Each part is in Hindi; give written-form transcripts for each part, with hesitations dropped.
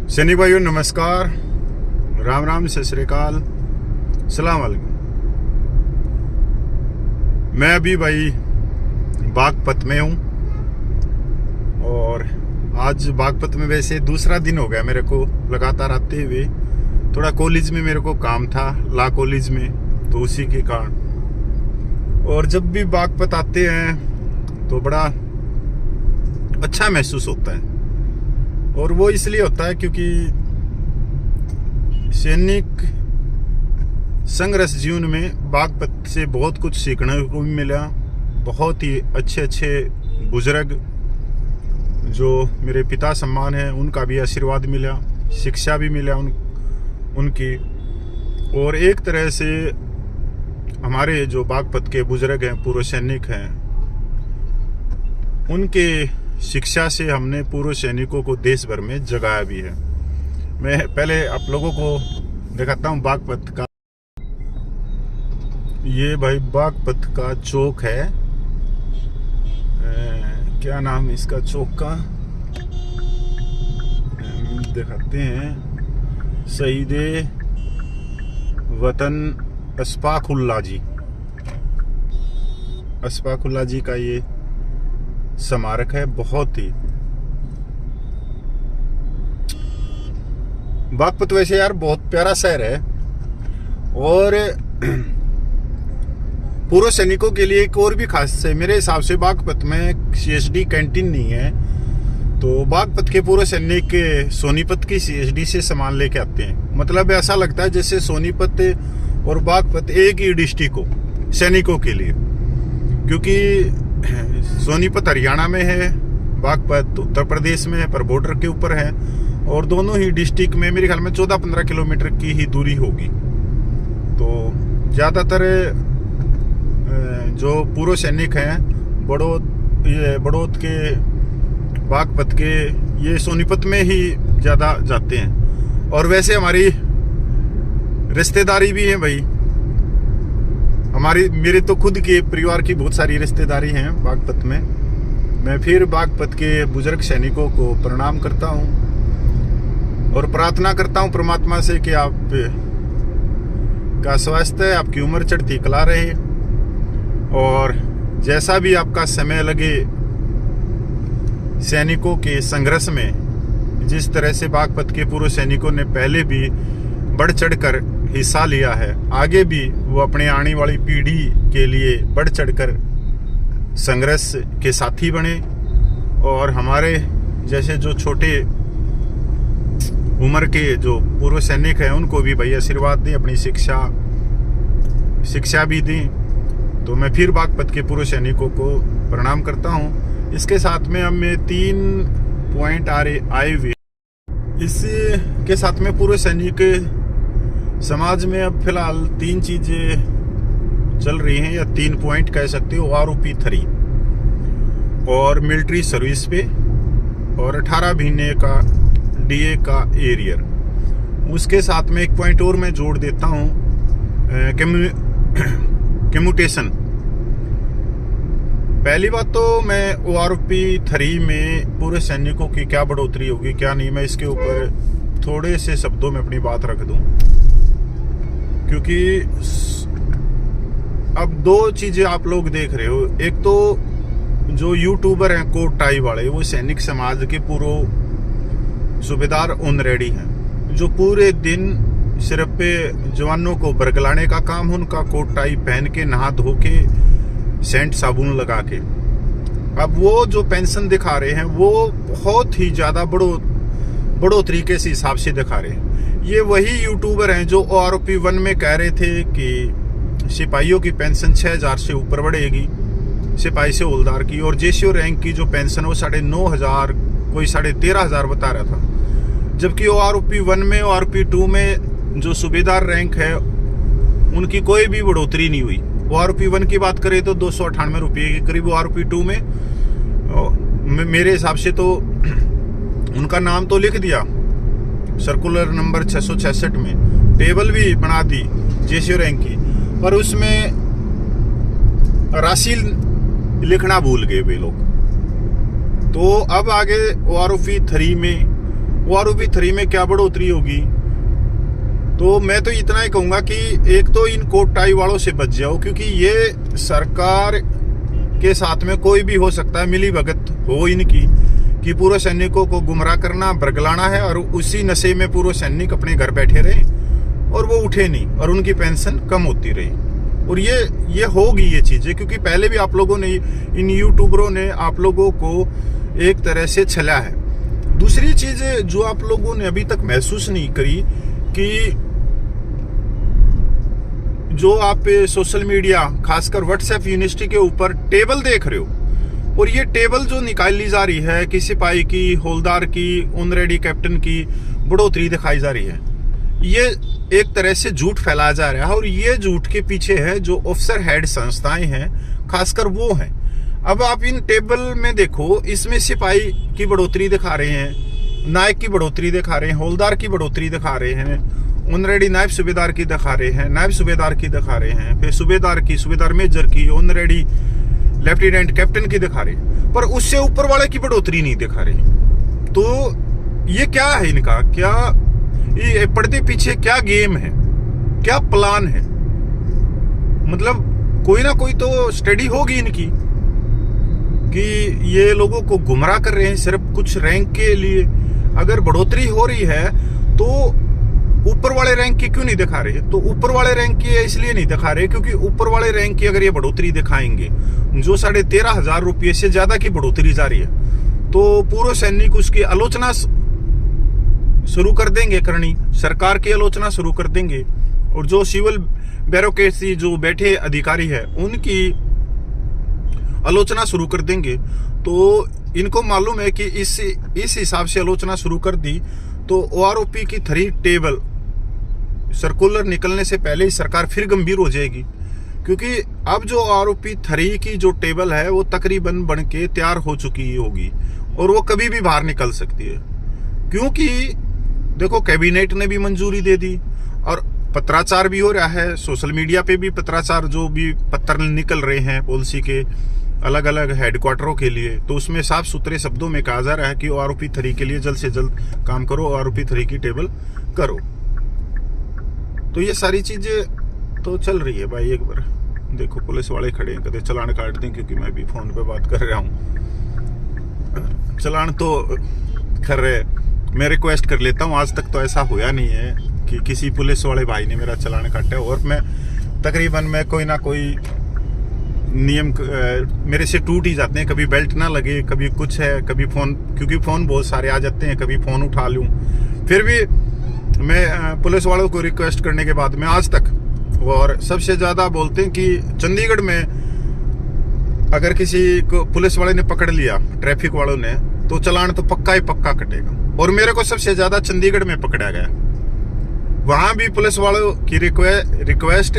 सैनिक भाइयों नमस्कार, राम राम, सत श्री अकाल, सलाम वालेकुम। मैं अभी भाई बागपत में हूँ और आज बागपत में वैसे दूसरा दिन हो गया मेरे को लगातार आते हुए। थोड़ा कॉलेज में मेरे को काम था, ला कॉलेज में, तो उसी के कारण। और जब भी बागपत आते हैं तो बड़ा अच्छा महसूस होता है, और वो इसलिए होता है क्योंकि सैनिक संघर्ष जीवन में बागपत से बहुत कुछ सीखने को भी मिला। बहुत ही अच्छे अच्छे बुजुर्ग जो मेरे पिता सम्मान है उनका भी आशीर्वाद मिला, शिक्षा भी मिला उनकी। और एक तरह से हमारे जो बागपत के बुजुर्ग हैं, पूर्व सैनिक हैं, उनके शिक्षा से हमने पूर्व सैनिकों को देश भर में जगाया भी है। मैं पहले आप लोगों को दिखाता हूँ बागपत का। ये भाई बागपत का चौक है, क्या नाम है इसका चौक का, दिखाते हैं। शहीदे वतन अशफाकुल्लाह जी का ये स्मारक है। बहुत ही बागपत वैसे यार बहुत प्यारा शहर है, और पूर्व सैनिकों के लिए एक और भी खास है मेरे हिसाब से। बागपत में सीएसडी कैंटीन नहीं है, तो बागपत के पूर्व सैनिक सोनीपत की सीएसडी से सामान लेके आते हैं। मतलब ऐसा लगता है जैसे सोनीपत और बागपत एक ही डिस्ट्रिक्ट हो सैनिकों के लिए, क्योंकि सोनीपत हरियाणा में है, बागपत उत्तर प्रदेश में है, पर बॉर्डर के ऊपर है, और दोनों ही डिस्ट्रिक्ट में मेरे ख्याल में 14-15 किलोमीटर की ही दूरी होगी। तो ज़्यादातर जो पूर्व सैनिक हैं बड़ौद के, बागपत के, ये सोनीपत में ही ज़्यादा जाते हैं। और वैसे हमारी रिश्तेदारी भी है भाई, मेरे तो खुद के परिवार की बहुत सारी रिश्तेदारी हैं बागपत में। मैं फिर बागपत के बुजुर्ग सैनिकों को प्रणाम करता हूं और प्रार्थना करता हूं परमात्मा से कि आप का स्वास्थ्य, आपकी उम्र चढ़ती कला रहे, और जैसा भी आपका समय लगे सैनिकों के संघर्ष में, जिस तरह से बागपत के पूर्व सैनिकों ने पहले भी बढ़ चढ़कर हिस्सा लिया है, आगे भी वो अपने आने वाली पीढ़ी के लिए बढ़ चढ़कर संघर्ष के साथी बने। और हमारे जैसे जो छोटे उम्र के जो पूर्व सैनिक हैं उनको भी भाई आशीर्वाद दें, अपनी शिक्षा भी दें। तो मैं फिर बागपत के पूर्व सैनिकों को प्रणाम करता हूं। इसके साथ में अब मैं 3 पॉइंट आए हुए, इसके साथ में पूर्व सैनिक समाज में अब फिलहाल 3 चीजें चल रही हैं, या 3 पॉइंट कह सकते हो। आरओपी 3 और मिलिट्री सर्विस पे, और 18 महीने का डीए का एरियर। उसके साथ में एक पॉइंट और मैं जोड़ देता हूँ, कम्यूटेशन। पहली बात तो मैं ओआरओपी 3 में पूरे सैनिकों की क्या बढ़ोतरी होगी क्या नहीं, मैं इसके ऊपर थोड़े से शब्दों में अपनी बात रख दूं। क्योंकि अब 2 चीजें आप लोग देख रहे हो। एक तो जो यूट्यूबर हैं कोट टाई वाले, वो सैनिक समाज के पूर्व सूबेदार ऑन रेडी हैं, जो पूरे दिन सिर्फ पे जवानों को बरगलाने का काम, उनका कोट टाई पहन के, नहा धो के, सेंट साबुन लगा के। अब वो जो पेंशन दिखा रहे हैं वो बहुत ही ज्यादा बड़ो तरीके से हिसाब से दिखा रहे हैं। ये वही यूट्यूबर हैं जो ओआरओपी 1 में कह रहे थे कि सिपाहियों की पेंशन 6,000 से ऊपर बढ़ेगी, सिपाही से हवलदार की, और जेसीओ रैंक की जो पेंशन वो 9,500, कोई 13,500 बता रहा था। जबकि ओआरओपी 1 में, ओआरओपी 2 में जो सूबेदार रैंक है उनकी कोई भी बढ़ोतरी नहीं हुई। ओआरओपी 1 की बात करें तो 298 रुपये के करीब, ओआरओपी 2 में मेरे हिसाब से तो उनका नाम तो लिख दिया सर्कुलर नंबर 666 में, टेबल भी बना दी जेसीओ रैंक की, पर उसमें राशि लिखना भूल गए वे लोग। तो अब आगे ओआरओपी 3 में OROP 3 में क्या बढ़ोतरी होगी। तो मैं तो इतना ही कहूंगा कि एक तो इन कोट टाई वालों से बच जाओ, क्योंकि ये सरकार के साथ में कोई भी हो सकता है, मिली भगत हो इनकी कि पूर्व सैनिकों को गुमराह करना, बरगलाना है, और उसी नशे में पूर्व सैनिक अपने घर बैठे रहे और वो उठे नहीं और उनकी पेंशन कम होती रही। और ये होगी ये चीजें, क्योंकि पहले भी आप लोगों ने, इन यूट्यूबरों ने आप लोगों को एक तरह से छला है। दूसरी चीज जो आप लोगों ने अभी तक महसूस नहीं करी कि जो आप सोशल मीडिया खासकर व्हाट्सएप यूनिवर्सिटी के ऊपर टेबल देख रहे हो, और ये टेबल जो निकाली जा रही है कि सिपाही की, हौलदार की, ऑनरेडी कैप्टन की बढ़ोतरी दिखाई जा रही है, ये एक तरह से झूठ फैलाया जा रहा है। और ये झूठ के पीछे है जो ऑफिसर हेड संस्थाएं हैं, खासकर वो हैं। अब आप इन टेबल में देखो, इसमें सिपाही की बढ़ोतरी दिखा रहे हैं, नायक की बढ़ोतरी दिखा रहे हैं, हौलदार की बढ़ोतरी दिखा रहे हैं, ऑनरेडी नायब सूबेदार की दिखा रहे हैं, नायब सूबेदार की दिखा रहे हैं, फिर सूबेदार की, सूबेदार मेजर की, ऑनरेडी लेफ्टिनेंट कैप्टन की दिखा रहे हैं, पर उससे ऊपर वाले की बढ़ोतरी नहीं दिखा रहे। तो ये क्या है इनका, क्या ये पर्दे पीछे क्या गेम है, क्या प्लान है? मतलब कोई ना कोई तो स्टडी होगी इनकी कि ये लोगों को गुमराह कर रहे हैं सिर्फ कुछ रैंक के लिए। अगर बढ़ोतरी हो रही है तो ऊपर वाले रैंक की क्यों नहीं दिखा रहे? तो ऊपर वाले रैंक की इसलिए नहीं दिखा रहे क्योंकि ऊपर वाले रैंक की अगर ये बढ़ोतरी दिखाएंगे, जो 13,500 रुपये से ज्यादा की बढ़ोतरी जा रही है, तो पूर्व सैनिक उसकी आलोचना शुरू कर देंगे करनी, सरकार की आलोचना शुरू कर देंगे, और जो सिविल ब्यूरोक्रेसी जो बैठे अधिकारी है उनकी आलोचना शुरू कर देंगे। तो इनको मालूम है कि इस हिसाब से आलोचना शुरू कर दी तो OROP की 3 टेबल सर्कुलर निकलने से पहले ही सरकार फिर गंभीर हो जाएगी, क्योंकि अब जो OROP 3 की जो टेबल है वो तकरीबन बन के तैयार हो चुकी होगी और वो कभी भी बाहर निकल सकती है। क्योंकि देखो, कैबिनेट ने भी मंजूरी दे दी और पत्राचार भी हो रहा है, सोशल मीडिया पे भी पत्राचार, जो भी पत्र निकल रहे हैं पॉलिसी के अलग अलग हेडक्वार्टरों के लिए, तो उसमें साफ सुथरे शब्दों में कहा जा रहा है कि OROP 3 के लिए जल्द से जल्द काम करो, OROP 3 की टेबल करो। तो ये सारी चीजें तो चल रही है भाई। एक बार देखो, पुलिस वाले खड़े हैं, कहते चलान काट दें, क्योंकि मैं भी फोन पे बात कर रहा हूँ। चलान तो कर रहे, मैं रिक्वेस्ट कर लेता हूँ, आज तक तो ऐसा हुआ नहीं है कि किसी पुलिस वाले भाई ने मेरा चलान काटा। और मैं तकरीबन कोई ना कोई नियम मेरे से टूट ही जाते हैं, कभी बेल्ट ना लगे, कभी कुछ है, कभी फोन, क्योंकि फोन बहुत सारे आ जाते हैं, कभी फोन उठा लूं। फिर भी मैं पुलिस वालों को रिक्वेस्ट करने के बाद में आज तक, और सबसे ज्यादा बोलते हैं कि चंडीगढ़ में अगर किसी को पुलिस वाले ने पकड़ लिया, ट्रैफिक वालों ने, तो चलान तो पक्का ही पक्का कटेगा। और मेरे को सबसे ज्यादा चंडीगढ़ में पकड़ा गया, वहां भी पुलिस वालों की रिक्वेस्ट।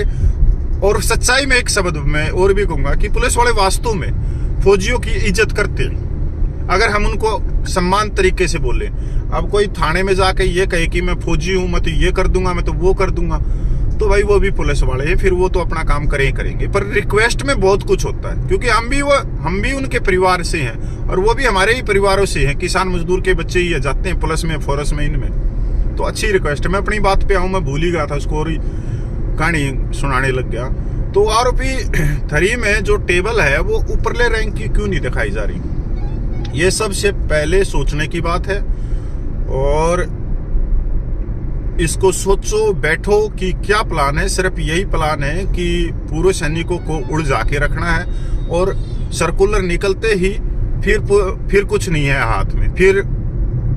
और सच्चाई में एक शब्द मैं और भी कहूंगा कि पुलिस वाले वास्तव में फौजियों की इज्जत करते हैं, अगर हम उनको सम्मान तरीके से बोले। अब कोई थाने में जाके ये कहे कि मैं फौजी हूं, मैं तो ये कर दूंगा, मैं तो वो कर दूंगा, तो भाई वो भी पुलिस वाले हैं, फिर वो तो अपना काम करेंगे। पर रिक्वेस्ट में बहुत कुछ होता है, क्योंकि हम भी उनके परिवार से हैं और वो भी हमारे ही परिवारों से हैं। किसान मजदूर के बच्चे ही जाते हैं पुलिस में, फोर्स में, इनमें। तो अच्छी रिक्वेस्ट है। मैं अपनी बात पे आऊं, मैं भूल ही गया था उसको और कहानी सुनाने लग गया। तो OROP 3 में जो टेबल है वो ऊपरले रैंक की क्यों नहीं दिखाई जा रही? ये सबसे पहले सोचने की बात है, और इसको सोचो, बैठो कि क्या प्लान है। सिर्फ यही प्लान है कि पूर्व सैनिकों को उड़जा के रखना है, और सर्कुलर निकलते ही फिर कुछ नहीं है हाथ में, फिर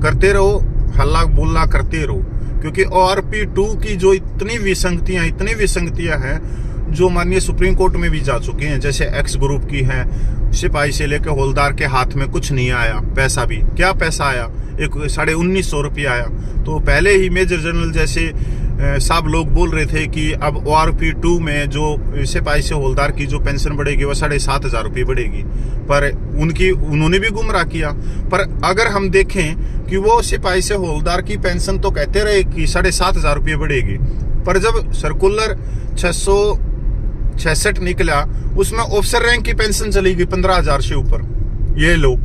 करते रहो, हल्ला बोलना करते रहो। क्योंकि ORP 2 की जो इतनी विसंगतियां हैं जो माननीय सुप्रीम कोर्ट में भी जा चुके हैं, जैसे एक्स ग्रुप की है, सिपाही से लेकर हौलदार के हाथ में कुछ नहीं आया, पैसा भी क्या पैसा आया, 1950 रुपया आया। तो पहले ही मेजर जनरल जैसे साहब लोग बोल रहे थे कि अब ORP 2 में जो सिपाही से हौलदार की जो पेंशन बढ़ेगी वो 7,500 रुपये बढ़ेगी, पर उन्होंने भी गुमराह किया। पर अगर हम देखें कि वो सिपाही से हौलदार की पेंशन तो कहते रहे कि 7,500 रुपये बढ़ेगी, पर जब सर्कुलर 666 निकला उसमें ऑफिसर रैंक की पेंशन चली गई 15,000 से ऊपर। ये लोग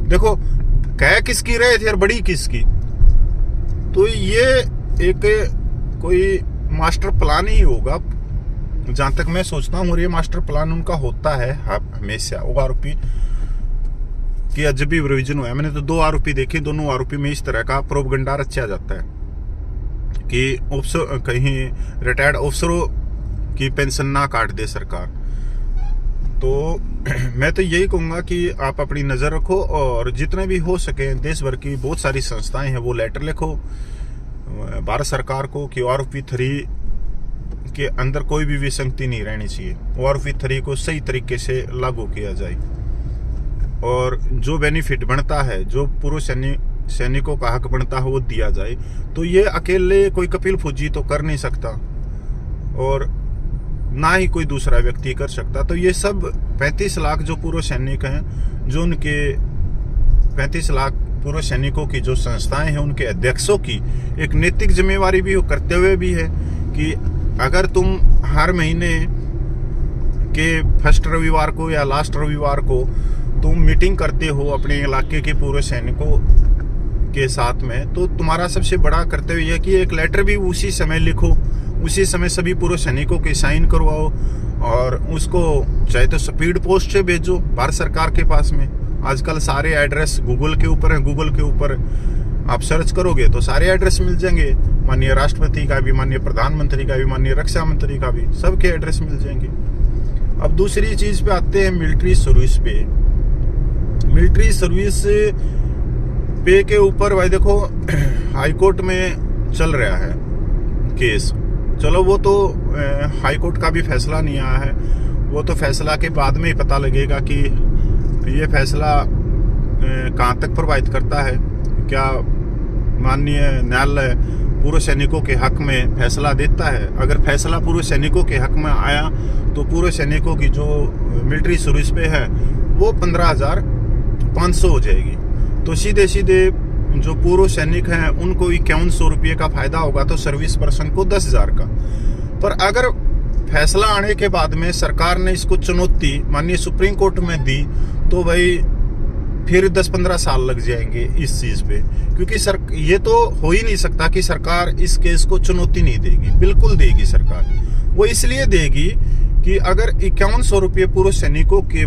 देखो कह किसकी रहे थे और बड़ी किसकी। तो ये एक कोई मास्टर प्लान ही होगा जहां तक मैं सोचता हूँ, और ये मास्टर प्लान उनका होता है हमेशा। वो आरोपी कि आज भी रिविजन हुआ है, मैंने तो 2 आरोपी देखे, दोनों आरोपी में इस तरह का प्रोपगंडा रचा जाता है कि ऑफिसर कहीं रिटायर्ड अफसरों की पेंशन ना काट दे सरकार। तो मैं तो यही कहूँगा कि आप अपनी नज़र रखो और जितने भी हो सके देश भर की बहुत सारी संस्थाएं हैं वो लेटर लिखो भारत सरकार को कि ORP3 के अंदर कोई भी विसंगति नहीं रहनी चाहिए, ORP3 को सही तरीके से लागू किया जाए और जो बेनिफिट बनता है, जो पूर्व सैनिकों का हक बनता है वो दिया जाए। तो ये अकेले कोई कपिल फौजी तो कर नहीं सकता और ना ही कोई दूसरा व्यक्ति कर सकता। तो ये सब 35 लाख जो पूर्व सैनिक हैं, जो उनके 35 लाख पूर्व सैनिकों की जो संस्थाएं हैं, उनके अध्यक्षों की एक नैतिक जिम्मेवारी भी करते हुए भी है कि अगर तुम हर महीने के फर्स्ट रविवार को या लास्ट रविवार को तुम मीटिंग करते हो अपने इलाके के पूर्व सैनिकों के साथ में, तो तुम्हारा सबसे बड़ा कर्तव्य यह है कि एक लेटर भी उसी समय लिखो, उसी समय सभी पूर्व सैनिकों के साइन करवाओ और उसको चाहे तो स्पीड पोस्ट से भेजो भारत सरकार के पास में। आजकल सारे एड्रेस गूगल के ऊपर है, गूगल के ऊपर आप सर्च करोगे तो सारे एड्रेस मिल जाएंगे, माननीय राष्ट्रपति का भी, माननीय प्रधानमंत्री का भी, माननीय रक्षा मंत्री का भी, सबके एड्रेस मिल जाएंगे। अब दूसरी चीज पे आते हैं मिलिट्री सर्विस पे। मिलिट्री सर्विस पे के ऊपर भाई देखो हाई कोर्ट में चल रहा है केस। चलो वो तो हाई कोर्ट का भी फैसला नहीं आया है, वो तो फैसला के बाद में ही पता लगेगा कि ये फैसला कहाँ तक प्रभावित करता है। क्या माननीय न्यायालय पूर्व सैनिकों के हक में फैसला देता है? अगर फैसला पूर्व सैनिकों के हक में आया तो पूर्व सैनिकों की जो मिलिट्री सर्विस पे है वो 15,500 हो जाएगी। तो सीधे सीधे जो पूर्व सैनिक हैं उनको 5100 रुपये का फायदा होगा, तो सर्विस पर्सन को 10,000 का। पर अगर फैसला आने के बाद में सरकार ने इसको चुनौती माननीय सुप्रीम कोर्ट में दी तो भाई फिर 10-15 साल लग जाएंगे इस चीज पे, क्योंकि ये तो हो ही नहीं सकता कि सरकार इस केस को चुनौती नहीं देगी। बिल्कुल देगी सरकार। वो इसलिए देगी कि अगर 5100 रुपये पूर्व सैनिकों के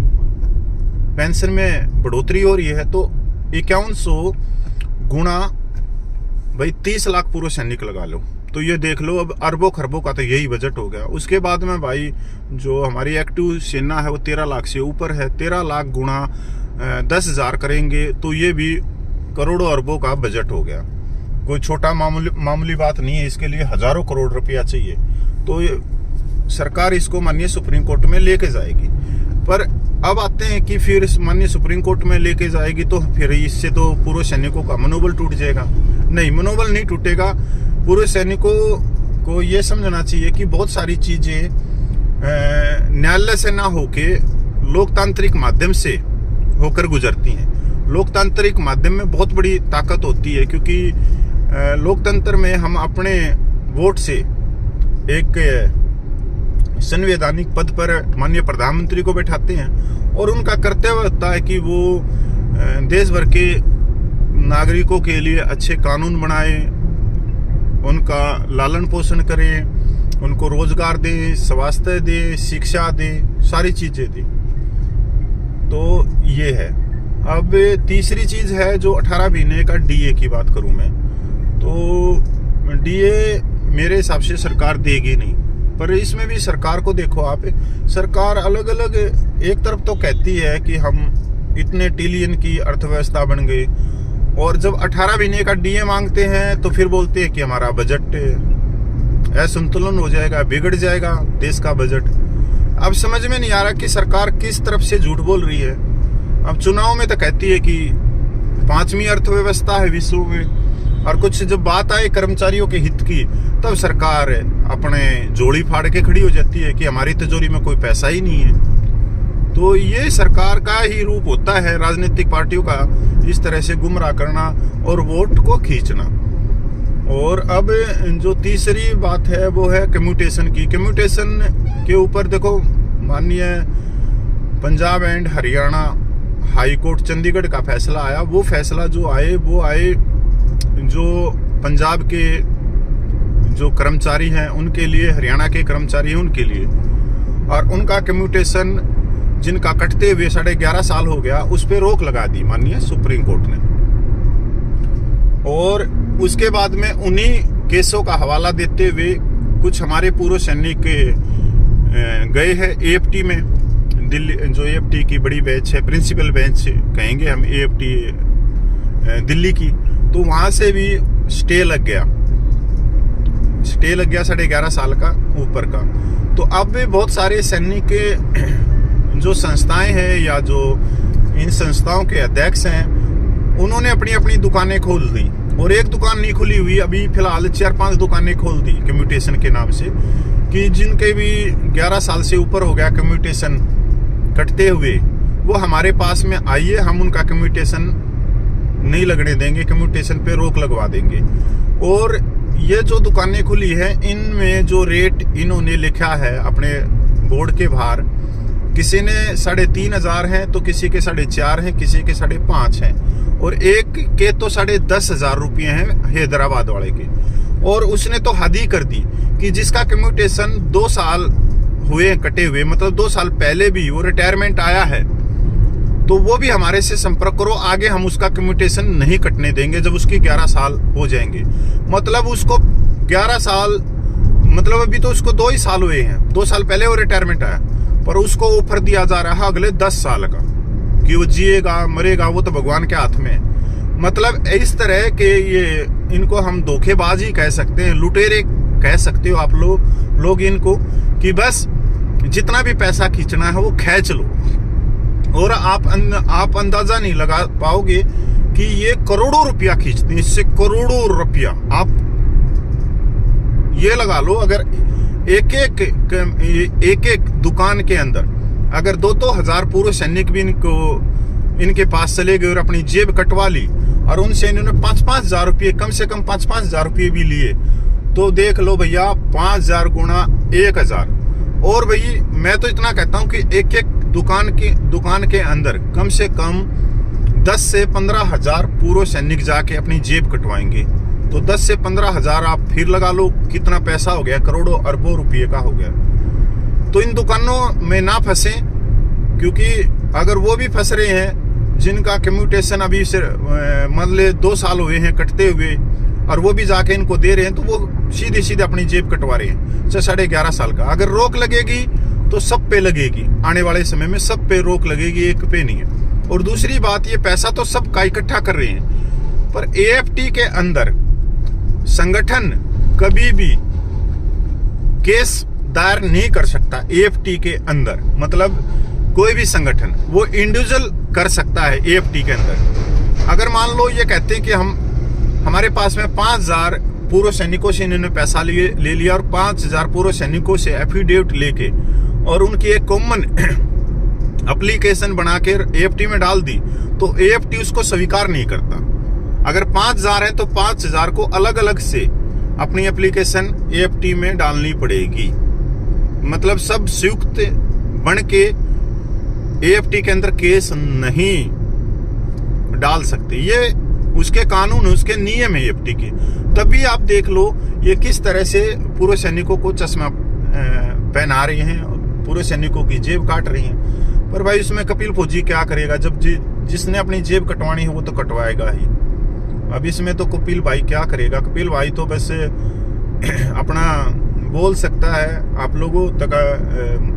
पेंशन में बढ़ोतरी हो रही है तो 5100 गुणा भाई 30 लाख पूर्व सैनिक लगा लो, तो ये देख लो अब अरबों खरबों का तो यही बजट हो गया। उसके बाद में भाई जो हमारी एक्टिव सेना है वो 13 लाख से ऊपर है, 13 लाख गुणा 10,000 करेंगे तो ये भी करोड़ों अरबों का बजट हो गया। कोई छोटा मामूली बात नहीं है, इसके लिए हजारों करोड़ रुपया चाहिए। तो सरकार इसको माननीय सुप्रीम कोर्ट में लेके जाएगी। पर अब आते हैं कि फिर माननीय सुप्रीम कोर्ट में लेके जाएगी तो फिर इससे तो पूर्व सैनिकों का मनोबल टूट जाएगा। नहीं, मनोबल नहीं टूटेगा। पूर्व सैनिकों को ये समझना चाहिए कि बहुत सारी चीजें न्यायालय से ना होके लोकतांत्रिक माध्यम से होकर गुजरती हैं। लोकतांत्रिक माध्यम में बहुत बड़ी ताकत होती है, क्योंकि लोकतंत्र में हम अपने वोट से एक संवैधानिक पद पर माननीय प्रधानमंत्री को बैठाते हैं और उनका कर्तव्य होता है कि वो देश भर के नागरिकों के लिए अच्छे कानून बनाए, उनका लालन पोषण करें, उनको रोजगार दें, स्वास्थ्य दें, शिक्षा दें, सारी चीजें दें। तो ये है। अब तीसरी चीज है जो 18 महीने का DA की बात करूं मैं, तो DA मेरे हिसाब से सरकार देगी नहीं। पर इसमें भी सरकार को देखो आप, सरकार अलग अलग एक तरफ तो कहती है कि हम इतने ट्रिलियन की अर्थव्यवस्था बन गई, और जब 18 महीने का DA मांगते हैं तो फिर बोलते हैं कि हमारा बजट असंतुलन हो जाएगा, बिगड़ जाएगा देश का बजट। अब समझ में नहीं आ रहा कि सरकार किस तरफ से झूठ बोल रही है। अब चुनाव में तो कहती है कि 5वीं अर्थव्यवस्था है विश्व में, और कुछ जब बात आए कर्मचारियों के हित की तब सरकार अपने जोड़ी फाड़ के खड़ी हो जाती है कि हमारी तिजोरी में कोई पैसा ही नहीं है। तो ये सरकार का ही रूप होता है राजनीतिक पार्टियों का, इस तरह से गुमराह करना और वोट को खींचना। और अब जो तीसरी बात है वो है कम्यूटेशन की। कम्यूटेशन के ऊपर देखो माननीय Punjab and Haryana high court Chandigarh का फैसला आया। वो फैसला जो आए वो आए जो पंजाब के जो कर्मचारी हैं उनके लिए, हरियाणा के कर्मचारी हैं उनके लिए, और उनका कम्यूटेशन जिनका कटते हुए 11.5 साल हो गया, उस पर रोक लगा दी माननीय सुप्रीम कोर्ट ने। और उसके बाद में उन्हीं केसों का हवाला देते हुए कुछ हमारे पूर्व सैनिक गए हैं AFT में, दिल्ली, जो AFT की बड़ी बेंच है, प्रिंसिपल बेंच कहेंगे हम AFT दिल्ली की, तो वहां से भी स्टे लग गया 11.5 साल का ऊपर का। तो अब भी बहुत सारे सैनिक के जो संस्थाएं हैं या जो इन संस्थाओं के अध्यक्ष हैं, उन्होंने अपनी अपनी दुकानें खोल दी, और एक दुकान नहीं खुली हुई, अभी फिलहाल 4-5 दुकानें खोल दी कम्यूटेशन के नाम से, कि जिनके भी 11 साल से ऊपर हो गया कम्यूटेशन कटते हुए, वो हमारे पास में आइए, हम उनका कम्यूटेशन नहीं लगने देंगे, कम्यूटेशन पे रोक लगवा देंगे। और ये जो दुकानें खुली है, इनमें जो रेट इन्होंने लिखा है अपने बोर्ड के बाहर, किसी ने 3,500 हैं, तो किसी के 4.5 हैं, किसी के 5.5 हैं, और एक के तो 10,500 रुपये हैं हैदराबाद वाले के। और उसने तो हद ही कर दी कि जिसका कम्यूटेशन 2 साल हुए कटे हुए, मतलब 2 साल पहले भी वो रिटायरमेंट आया है, तो वो भी हमारे से संपर्क करो, आगे हम उसका कम्यूटेशन नहीं कटने देंगे जब उसकी 11 साल हो जाएंगे। मतलब उसको 11 साल, मतलब अभी तो उसको 2 ही साल हुए हैं, 2 साल पहले वो रिटायरमेंट आया, पर उसको ऑफर दिया जा रहा है अगले 10 साल का, कि वो जिएगा मरेगा वो तो भगवान के हाथ में है। मतलब इस तरह के ये, इनको हम धोखेबाज ही कह सकते हैं, लुटेरे कह सकते हो आप लोग इनको, कि बस जितना भी पैसा खींचना है वो खींच लो, और आप अंदाजा नहीं लगा पाओगे कि ये करोड़ों रुपया खींचते हैं, इससे करोड़ों रुपया आप ये लगा लो। अगर एक दुकान के अंदर अगर 2-2 हजार पूर्व सैनिक भी इनके पास चले गए और अपनी जेब कटवा ली, और उनसे इन्होंने 5-5 हजार रुपये, कम से कम 5-5 हजार रुपये भी लिए, तो देख लो भैया 5,000 गुणा 1,000। और भाई मैं तो इतना कहता हूं कि एक दुकान के अंदर कम से कम 10 से 15 हजार पूर्व सैनिक जाके अपनी जेब कटवाएंगे, तो 10 से 15 हजार आप फिर लगा लो कितना पैसा हो गया, करोड़ों अरबों रुपये का हो गया। तो इन दुकानों में ना फंसे, क्योंकि अगर वो भी फंस रहे हैं जिनका कम्यूटेशन अभी से मतलब 2 साल हुए हैं कटते हुए, और वो भी जाके इनको दे रहे हैं, तो वो सीधे अपनी जेब कटवा रहे हैं 11.5 साल का। अगर रोक लगेगी तो सब पे लगेगी, आने वाले समय में सब पे रोक लगेगी, एक पे नहीं है। और दूसरी बात, ये पैसा तो सबका इकट्ठा कर रहे हैं, पर AFT के अंदर संगठन कभी भी केस दायर नहीं कर सकता। AFT के अंदर मतलब कोई भी संगठन वो इंडिविजुअल कर सकता है। AFT के अंदर अगर मान लो ये कहते हैं कि हमारे पास में 5,000 पूर्व सैनिकों से इन्होंने पैसा ले लिया, और 5,000 पूर्व सैनिकों से एफिडेविट लेके और उनकी एक कॉमन एप्लीकेशन बना के AFT में डाल दी, तो AFT उसको स्वीकार नहीं करता। अगर 5,000 है तो 5,000 को अलग अलग से अपनी एप्लीकेशन AFT में डालनी पड़ेगी। मतलब सब संयुक्त बन के AFT के अंदर केस नहीं डाल सकते। ये उसके कानून, उसके नियम है AFT के। तभी आप देख लो ये किस तरह से पूर्व सैनिकों को चश्मा पहना रहे हैं, पूर्व सैनिकों की जेब काट रही हैं। पर भाई उसमें कपिल फौजी क्या करेगा? जब जिसने अपनी जेब कटवानी है वो तो कटवाएगा ही। अब इसमें तो कपिल भाई क्या करेगा? कपिल भाई तो बस अपना बोल सकता है। आप लोगों तक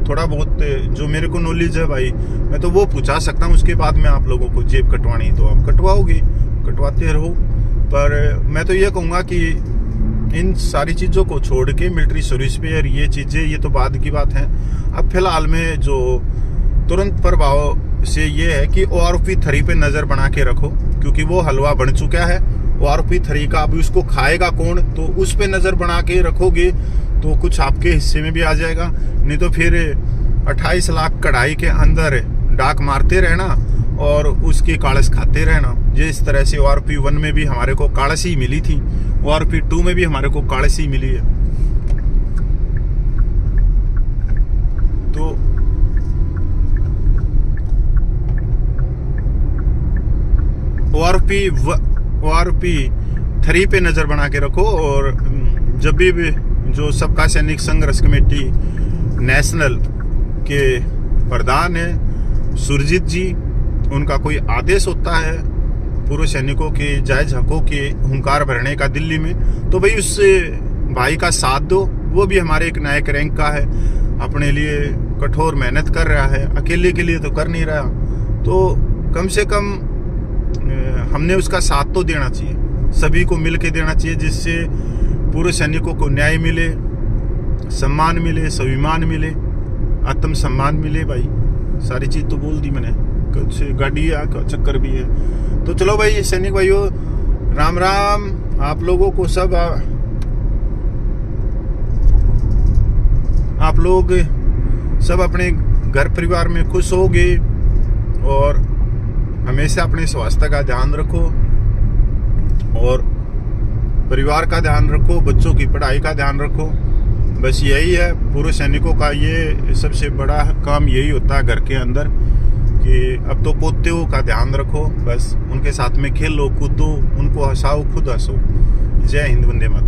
थोड़ा बहुत जो मेरे को नॉलेज है भाई, मैं तो वो पूछा सकता हूँ। उसके बाद में आप लोगों को जेब कटवानी तो आप कटवाओगे, कटवाते रहो। पर मैं तो ये कहूँगा कि इन सारी चीज़ों को छोड़ के मिलिट्री सर्विस पे और ये चीज़ें, ये तो बाद की बात है। अब फिलहाल में जो तुरंत प्रभाव से ये है कि ORP 3 पे नज़र बना के रखो, क्योंकि वो हलवा बन चुका है। ORP 3 का अभी उसको खाएगा कौन, तो उस पे नज़र बना के रखोगे तो कुछ आपके हिस्से में भी आ जाएगा। नहीं तो फिर 28 लाख कढ़ाई के अंदर डाक मारते रहना और उसकी काड़स खाते रहना। जिस तरह से ORP 1 में भी हमारे को काड़स ही मिली थी, ORP 2 में भी हमारे को काड़स ही मिली है। तो ORP थ्री पे नज़र बना के रखो। और जब भी जो सबका सैनिक संघर्ष कमेटी नेशनल के प्रधान है सुरजीत जी, उनका कोई आदेश होता है पूर्व सैनिकों के जायज हकों के हुंकार भरने का दिल्ली में, तो भाई उस भाई का साथ दो। वो भी हमारे एक नायक रैंक का है, अपने लिए कठोर मेहनत कर रहा है, अकेले के लिए तो कर नहीं रहा, तो कम से कम हमने उसका साथ तो देना चाहिए, सभी को मिल के देना चाहिए, जिससे पूर्व सैनिकों को न्याय मिले, सम्मान मिले, स्वाभिमान मिले, आत्मसम्मान मिले। भाई सारी चीज़ तो बोल दी मैंने, कुछ गाड़ी या चक्कर भी है। तो चलो भाई सैनिक भाइयों, राम राम आप लोगों को सब। आप लोग सब अपने घर परिवार में खुश होगे और हमेशा अपने स्वास्थ्य का ध्यान रखो और परिवार का ध्यान रखो, बच्चों की पढ़ाई का ध्यान रखो। बस यही है पूर्व सैनिकों का, ये सबसे बड़ा काम यही होता है घर के अंदर, कि अब तो पोतेओं का ध्यान रखो, बस उनके साथ में खेलो कूदो, उनको हंसाओ, खुद हंसो। जय हिंद, वंदे मातरम।